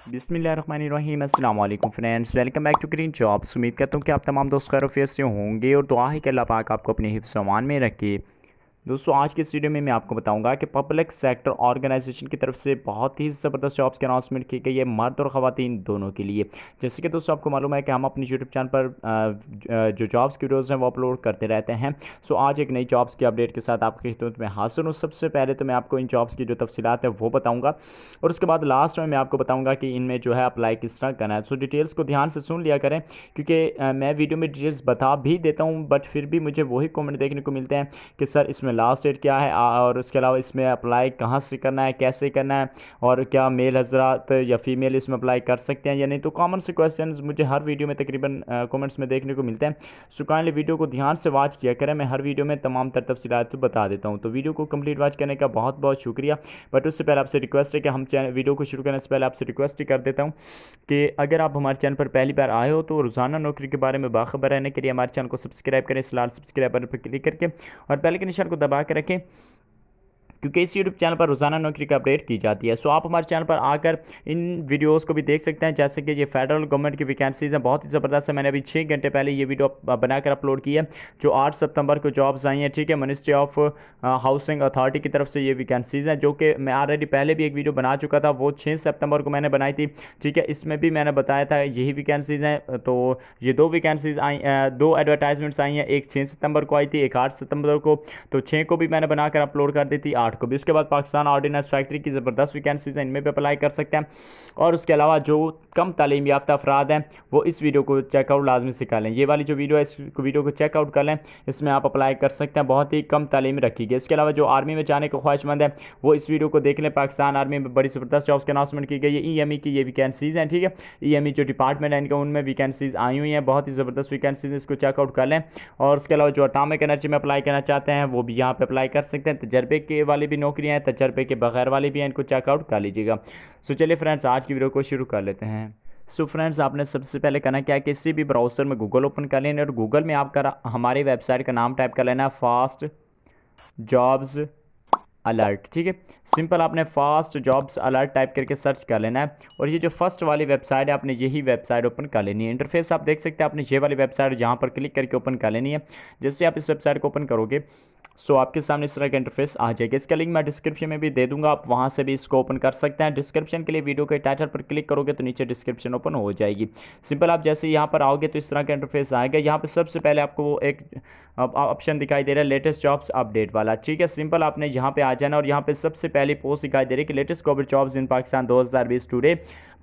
बिस्मिल्लाहिर्रहमानिर्रहीम अस्सलाम वालेकुम friends, welcome back to Clean Jobs. उम्मीद करता हूँ कि आप तमाम दोस्त खैरियत से होंगे और दुआ है कि अल्लाह पाक आपको अपने हिफ्ज़ व अमान में रखे। दोस्तों, आज के इस वीडियो में मैं आपको बताऊंगा कि पब्लिक सेक्टर ऑर्गेनाइजेशन की तरफ से बहुत ही ज़बरदस्त जॉब्स की अनाउंसमेंट की गई है, मर्द और ख़वातीन दोनों के लिए। जैसे कि दोस्तों आपको मालूम है कि हम अपनी यूट्यूब चैनल पर जो जॉब्स की वीडियोज़ हैं वो अपलोड करते रहते हैं। सो आज एक नई जॉब्स की अपडेट के साथ आपकी खिदमत में हाजिर हूँ। सबसे पहले तो मैं आपको इन जॉब्स की जो तफसीलात है वो बताऊँगा और उसके बाद लास्ट में मैं आपको बताऊँगा कि इनमें जो है अप्लाई किस तरह करना है। सो डिटेल्स को ध्यान से सुन लिया करें, क्योंकि मैं वीडियो में डिटेल्स बता भी देता हूँ बट फिर भी मुझे वही कमेंट देखने को मिलते हैं कि सर इसमें लास्ट डेट क्या है और उसके अलावा इसमें अप्लाई कहाँ से करना है, कैसे करना है और क्या मेल हजरात या फीमेल इसमें अप्लाई कर सकते हैं या नहीं। तो कॉमन से क्वेश्चन मुझे हर वीडियो में तकरीबन कमेंट्स में देखने को मिलते हैं। सो काइंडली वीडियो को ध्यान से वॉच किया करें, मैं हर वीडियो में तमाम तर तफसीलात बता देता हूँ। तो वीडियो को कंप्लीट वॉच करने का बहुत बहुत शुक्रिया। बट उससे पहले आपसे रिक्वेस्ट है कि हम वीडियो को शुरू करने से पहले आपसे रिक्वेस्ट ही कर देता हूँ कि अगर आप हमारे चैनल पर पहली बार आए हो तो रोज़ाना नौकरी के बारे में बाखबर रहने के लिए हमारे चैनल को सब्सक्राइब करें, इस लाल सब्सक्राइब बटन पर क्लिक करके और बेल के निशान को दबा के रखें, क्योंकि इस यूट्यूब चैनल पर रोज़ाना नौकरी का अपडेट की जाती है। सो आप हमारे चैनल पर आकर इन वीडियोस को भी देख सकते हैं। जैसे कि ये फेडरल गवर्नमेंट की वैकेंसीज़ हैं, बहुत ही ज़बरदस्त है। मैंने अभी 6 घंटे पहले ये वीडियो बनाकर अपलोड की है, जो 8 सितंबर को जॉब्स आई हैं। ठीक है, मिनिस्ट्री ऑफ हाउसिंग अथॉरिटी की तरफ से ये वैकेंसीज़ हैं, जो कि मैं ऑलरेडी पहले भी एक वीडियो बना चुका था, वो 6 सितंबर को मैंने बनाई थी। ठीक है, इसमें भी मैंने बताया था यही वैकेंसीज़ हैं। तो ये दो वैकेंसीज़ आई, दो एडवर्टाइजमेंट्स आई हैं, एक 6 सितंबर को आई थी, एक 8 सितंबर को। तो 6 को भी मैंने बनाकर अपलोड कर दी थी, 8 को भी। उसके बाद पाकिस्तान ऑर्डिनेंस फैक्ट्री की ज़बरदस्त वैकेंसीज हैं, इनमें भी अप्लाई कर सकते हैं। और उसके अलावा जो कम तालीम याफ्ता अफराद हैं वो इस वीडियो को चेकआउट लाजमी से कर लें। ये वाली जो वीडियो है इस वीडियो को चेकआउट कर लें, इसमें आप अप्लाई कर सकते हैं। बहुत ही कम तालीम रखी गई। इसके अलावा जो आर्मी में जाने के ख्वाहिशमंद है वो इस वीडियो को देख लें। पाकिस्तान आर्मी में बड़ी ज़बरदस्त जॉब्स की अनाउंसमेंट की गई है। EME की ये वैकेंसीज़ हैं। ठीक है, EME जो डिपार्टमेंट है इनका, उनमें वैकेंसीज़ आई हुई हैं, बहुत ही ज़बरदस्त वैकेंसीज, इसको चेकआउट कर लें। और उसके अलावा जो एटॉमिक एनर्जी में अप्लाई करना चाहते हैं वो भी यहाँ पर अप्लाई कर सकते हैं। तजर्बे के वाली भी नौकरियाँ हैं, तजर्बे के बगैर वाली भी हैं, इनको चेकआउट कर लीजिएगा। सो चलिए फ्रेंड्स, आज की वीडियो को शुरू कर लेते हैं। सो फ्रेंड्स, आपने सबसे पहले करना क्या है, किसी भी ब्राउज़र में गूगल ओपन कर लेना और गूगल में आपका हमारी वेबसाइट का नाम टाइप कर लेना है, फास्ट जॉब्स अलर्ट। ठीक है, सिंपल आपने फास्ट जॉब्स अलर्ट टाइप करके सर्च कर लेना है और ये जो फर्स्ट वाली वेबसाइट है आपने यही वेबसाइट ओपन कर लेनी है। इंटरफेस आप देख सकते हैं, आपने ये वाली वेबसाइट जहाँ पर क्लिक करके ओपन कर लेनी है। जैसे आप इस वेबसाइट को ओपन करोगे सो आपके सामने इस तरह का इंटरफेस आ जाएगा। इसका लिंक मैं डिस्क्रिप्शन में भी दे दूंगा, आप वहां से भी इसको ओपन कर सकते हैं। डिस्क्रिप्शन के लिए वीडियो के टाइटल पर क्लिक करोगे तो नीचे डिस्क्रिप्शन ओपन हो जाएगी। सिंपल आप जैसे यहाँ पर आओगे तो इस तरह का इंटरफेस आएगा। यहाँ पर सबसे पहले आपको वो एक ऑप्शन दिखाई दे रहा है, लेटेस्ट जॉब्स अपडेट वाला। ठीक है, सिंपल आपने यहाँ पे आ जाना और यहाँ पे सबसे पहली पोस्ट दिखाई दे रही है कि latest government jobs in Pakistan 2020 today,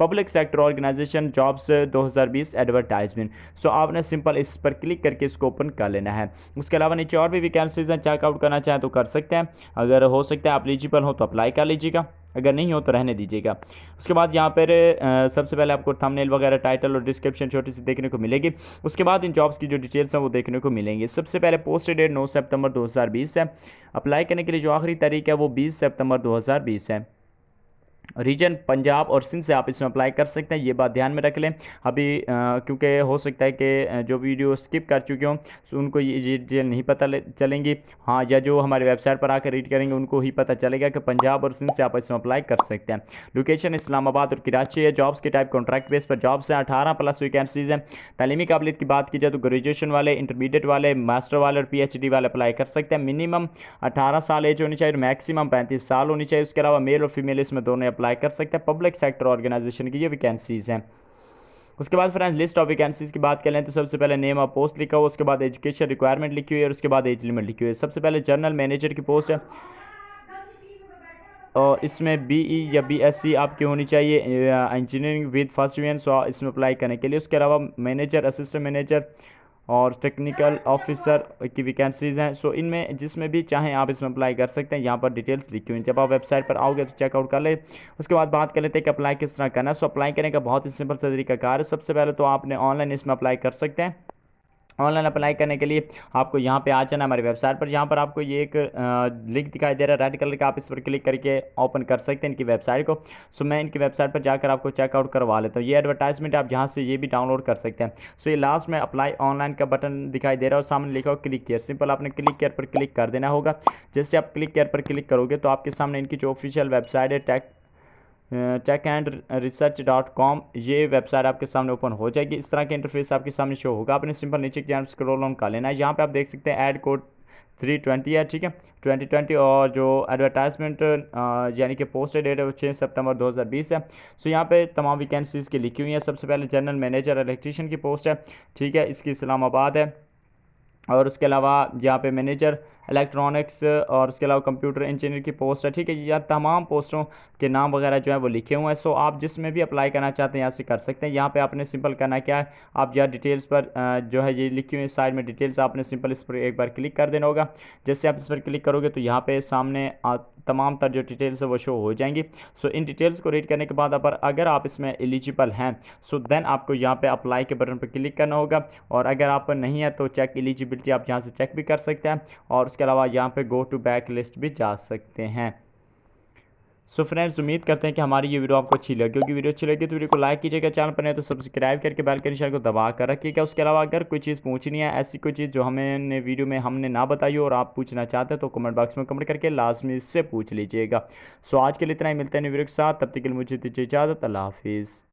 public sector organisation jobs 2020 advertisement. So आपने सिंपल इस पर क्लिक करके इसको ओपन कर लेना है। उसके अलावा नीचे और भी वैकेंसीज हैं, चेकआउट करना चाहें तो कर सकते हैं। अगर हो सकता है आप एलिजिबल हो तो अप्लाई कर लीजिएगा, अगर नहीं हो तो रहने दीजिएगा। उसके बाद यहाँ पर सबसे पहले आपको थंबनेल वगैरह, टाइटल और डिस्क्रिप्शन छोटी सी देखने को मिलेगी। उसके बाद इन जॉब्स की जो डिटेल्स हैं वो देखने को मिलेंगी। सबसे पहले पोस्ट डेट 9 सितंबर 2020 है। अप्लाई करने के लिए जो आखिरी तारीख है वो 20 सितंबर 2020 है। रीजन पंजाब और सिंध से आप इसमें अप्लाई कर सकते हैं, ये बात ध्यान में रख लें। अभी क्योंकि हो सकता है कि जो वीडियो स्किप कर चुके हों तो उनको ये डिटेल नहीं पता चलेंगी। हाँ, या जो हमारे वेबसाइट पर आकर रीड करेंगे उनको ही पता चलेगा कि पंजाब और सिंध से आप इसमें अप्लाई कर सकते हैं। लोकेशन इस्लामाबाद और कराची है। जॉब्स के टाइप कॉन्ट्रैक्ट बेस पर जॉब्स हैं, 18+ वैकेंसीज हैं। तालीमी काबिलियत की बात की जाए तो ग्रेजुएशन वाले, इंटरमीडिएट वाले, मास्टर वाले और PhD वाले अप्लाई कर सकते हैं। मिनिमम 18 साल एज होनी चाहिए और मैक्सिमम 35 साल होनी चाहिए। उसके अलावा मेल और फीमेल इसमें दोनों अप्लाई कर सकते हैं। पब्लिक सेक्टर ऑर्गेनाइजेशन की ये वैकेंसीज हैं। उसके बाद फ्रेंड्स लिस्ट ऑफ वैकेंसीज की बात कर लें तो सबसे पहले नेम ऑफ पोस्ट लिखा हुआ, उसके बाद एजुकेशन रिक्वायरमेंट लिखी हुई है और उसके बाद एज लिमिट लिखी हुई है। सबसे पहले जनरल मैनेजर की पोस्ट है और इसमें BE या BSc आपकी होनी चाहिए, इंजीनियरिंग विद फर्स्ट डिवीजन, इसमें अप्लाई करने के लिए। उसके अलावा मैनेजर, असिस्टेंट मैनेजर और टेक्निकल ऑफिसर की वैकेंसीज हैं। सो इनमें जिसमें भी चाहें आप इसमें अप्लाई कर सकते हैं। यहाँ पर डिटेल्स लिखी हुई हैं, जब आप वेबसाइट पर आओगे तो चेकआउट कर ले। उसके बाद बात कर लेते हैं कि अप्लाई किस तरह करना है। सो अप्लाई करने का बहुत ही सिंपल सा तरीका कार है। सबसे पहले तो आपने ऑनलाइन इसमें अप्लाई कर सकते हैं। ऑनलाइन अप्लाई करने के लिए आपको यहाँ पे आ जाना हमारी वेबसाइट पर। यहाँ पर आपको ये एक लिंक दिखाई दे रहा है रेड कलर का, आप इस पर क्लिक करके ओपन कर सकते हैं इनकी वेबसाइट को। सो मैं इनकी वेबसाइट पर जाकर आपको चेकआउट करवा लेता हूँ। ये एडवर्टाइजमेंट आप जहाँ से ये भी डाउनलोड कर सकते हैं। सो ये लास्ट में अप्लाई ऑनलाइन का बटन दिखाई दे रहा है और सामने लिखा हो क्लिक केयर। सिंपल आपने क्लिक केयर पर क्लिक कर देना होगा। जैसे आप क्लिक केयर पर क्लिक करोगे तो आपके सामने इनकी जो ऑफिशियल वेबसाइट है checkandresearch.com ये वेबसाइट आपके सामने ओपन हो जाएगी। इस तरह के इंटरफेस आपके सामने शो होगा। आपने सिंपल नीचे की तरफ स्क्रॉल ऑन कर लेना है। यहाँ पे आप देख सकते हैं ऐड कोड 320 है, ठीक है, 2020, और जो एडवर्टाइजमेंट यानी कि पोस्ट डेट है वो 6 सितंबर 2020 है। सो यहाँ पे तमाम वैकेंसीज़ की लिखी हुई हैं। सबसे पहले जनरल मैनेजर इलेक्ट्रीशियन की पोस्ट है, ठीक है, इसकी इस्लामाबाद है। और उसके अलावा यहाँ पे मैनेजर इलेक्ट्रॉनिक्स और उसके अलावा कंप्यूटर इंजीनियर की पोस्ट है, ठीक है। यहाँ तमाम पोस्टों के नाम वगैरह जो है वो लिखे हुए हैं। सो आप जिसमें भी अप्लाई करना चाहते हैं यहाँ से कर सकते हैं। यहाँ पे आपने सिंपल करना क्या है, आप यहाँ डिटेल्स पर जो है ये लिखी हुई साइड में डिटेल्स, आपने सिंपल इस पर एक बार क्लिक कर देना होगा। जैसे आप इस पर क्लिक करोगे तो यहाँ पे सामने तमाम तर जो डिटेल्स है वो शो हो जाएंगी। सो इन डिटेल्स को रीड करने के बाद अगर आप इसमें एलिजिबल हैं सो देन आपको यहाँ पे अप्लाई के बटन पर क्लिक करना होगा। और अगर आप नहीं है तो चेक एलिजिबिलिटी आप यहाँ से चेक भी कर सकते हैं। और उसके अलावा यहाँ पे गो टू बैक लिस्ट भी जा सकते हैं। सो फ्रेंड्स, उम्मीद करते हैं कि हमारी ये वीडियो आपको अच्छी लगी होगी। वीडियो अच्छी लगी तो वीडियो को लाइक कीजिएगा, चैनल पर नहीं तो सब्सक्राइब करके बेल के निशान को दबा कर रखिएगा। उसके अलावा अगर कोई चीज़ पूछनी है, ऐसी कोई चीज़ जो हमें वीडियो में हमने ना बताई हो और आप पूछना चाहते हैं तो कमेंट बॉक्स में कमेंट करके लाजमी इससे पूछ लीजिएगा। सो आज के लिए इतना ही, मिलते हैं वीडियो के साथ, तब तक के लिए मुझे दीजिए इजाज़त। अल्लाह हाफिज़।